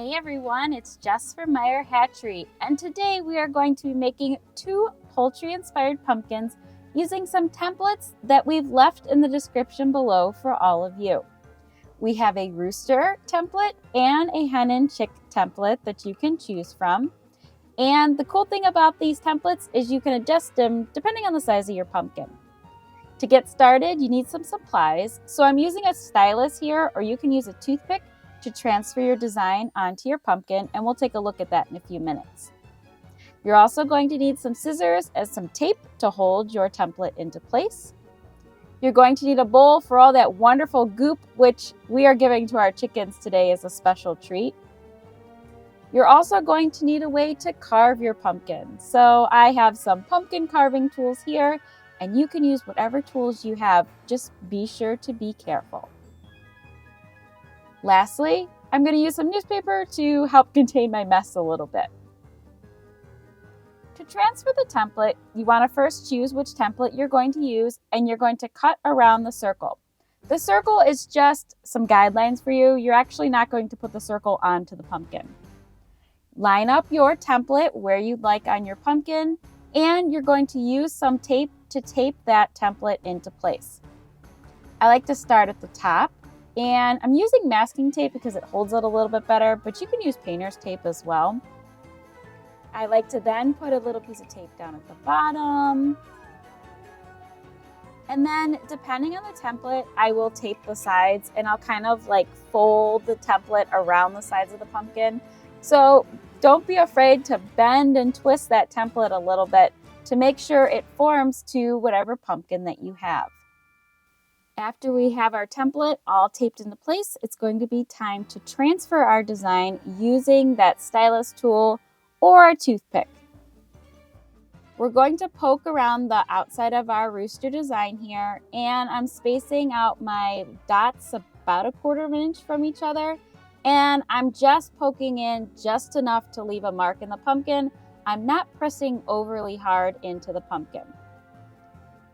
Hey everyone, it's Jess from Meyer Hatchery, and today we are going to be making 2 poultry-inspired pumpkins using some templates that we've left in the description below for all of you. We have a rooster template and a hen and chick template that you can choose from. And the cool thing about these templates is you can adjust them depending on the size of your pumpkin. To get started, you need some supplies. So I'm using a stylus here, or you can use a toothpick to transfer your design onto your pumpkin, and we'll take a look at that in a few minutes. You're also going to need some scissors and some tape to hold your template into place. You're going to need a bowl for all that wonderful goop, which we are giving to our chickens today as a special treat. You're also going to need a way to carve your pumpkin. So I have some pumpkin carving tools here, and you can use whatever tools you have. Just be sure to be careful. Lastly, I'm going to use some newspaper to help contain my mess a little bit. To transfer the template, you want to first choose which template you're going to use, and you're going to cut around the circle. The circle is just some guidelines for you. You're actually not going to put the circle onto the pumpkin. Line up your template where you'd like on your pumpkin, and you're going to use some tape to tape that template into place. I like to start at the top. And I'm using masking tape because it holds it a little bit better, but you can use painter's tape as well. I like to then put a little piece of tape down at the bottom. And then depending on the template, I will tape the sides, and I'll kind of like fold the template around the sides of the pumpkin. So don't be afraid to bend and twist that template a little bit to make sure it forms to whatever pumpkin that you have. After we have our template all taped into place, it's going to be time to transfer our design using that stylus tool or a toothpick. We're going to poke around the outside of our rooster design here, and I'm spacing out my dots about 1/4 inch from each other, and I'm just poking in just enough to leave a mark in the pumpkin. I'm not pressing overly hard into the pumpkin.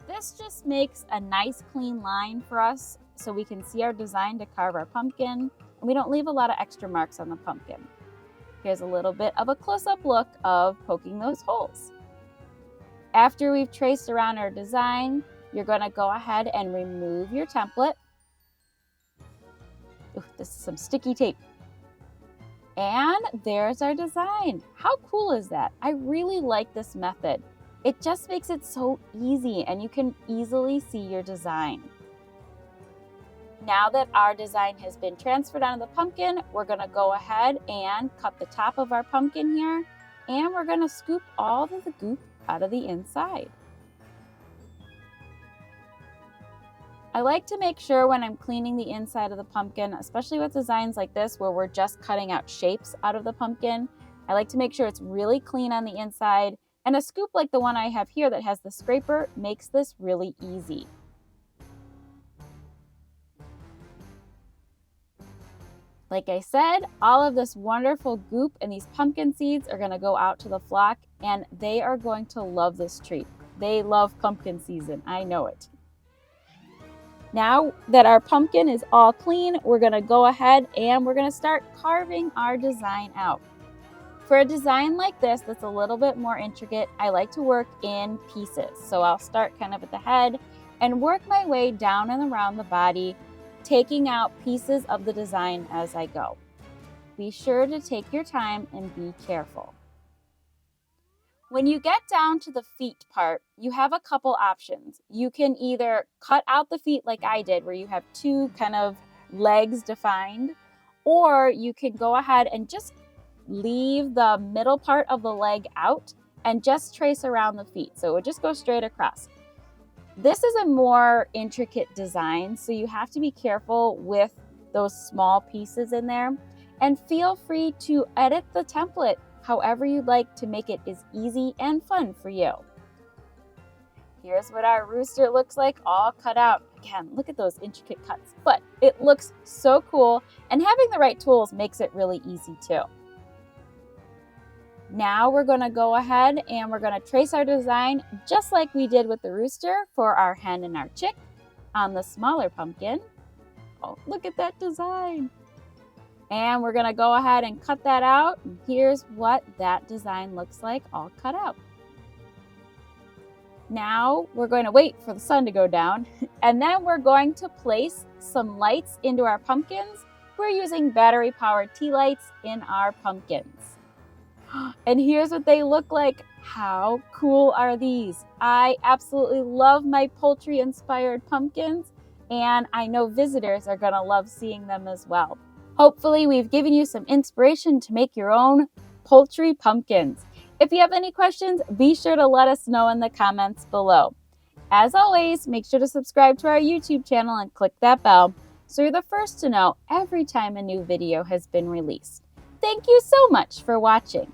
This just makes a nice clean line for us so we can see our design to carve our pumpkin, and we don't leave a lot of extra marks on the pumpkin. Here's a little bit of a close-up look of poking those holes. After we've traced around our design, you're going to go ahead and remove your template. Ooh, this is some sticky tape. And there's our design. How cool is that? I really like this method. It just makes it so easy, and you can easily see your design. Now that our design has been transferred onto the pumpkin, we're going to go ahead and cut the top of our pumpkin here, and we're going to scoop all of the goop out of the inside. I like to make sure when I'm cleaning the inside of the pumpkin, especially with designs like this where we're just cutting out shapes out of the pumpkin, I like to make sure it's really clean on the inside. And a scoop like the one I have here that has the scraper makes this really easy. Like I said, all of this wonderful goop and these pumpkin seeds are going to go out to the flock, and they are going to love this treat. They love pumpkin season, I know it. Now that our pumpkin is all clean, we're going to go ahead and we're going to start carving our design out. For a design like this that's a little bit more intricate, I like to work in pieces. So I'll start kind of at the head and work my way down and around the body, taking out pieces of the design as I go. Be sure to take your time and be careful. When you get down to the feet part, you have a couple options. You can either cut out the feet like I did, where you have 2 kind of legs defined, or you can go ahead and just leave the middle part of the leg out and just trace around the feet. So it would just go straight across. This is a more intricate design, so you have to be careful with those small pieces in there, and feel free to edit the template however you'd like to make it as easy and fun for you. Here's what our rooster looks like all cut out. Again, look at those intricate cuts, but it looks so cool, and having the right tools makes it really easy too. Now we're going to go ahead and we're going to trace our design just like we did with the rooster for our hen and our chick on the smaller pumpkin. Oh, look at that design. And we're gonna go ahead and cut that out. And here's what that design looks like all cut out. Now we're going to wait for the sun to go down, and then we're going to place some lights into our pumpkins. We're using battery-powered tea lights in our pumpkins. And here's what they look like. How cool are these? I absolutely love my poultry-inspired pumpkins, and I know visitors are gonna love seeing them as well. Hopefully, we've given you some inspiration to make your own poultry pumpkins. If you have any questions, be sure to let us know in the comments below. As always, make sure to subscribe to our YouTube channel and click that bell so you're the first to know every time a new video has been released. Thank you so much for watching.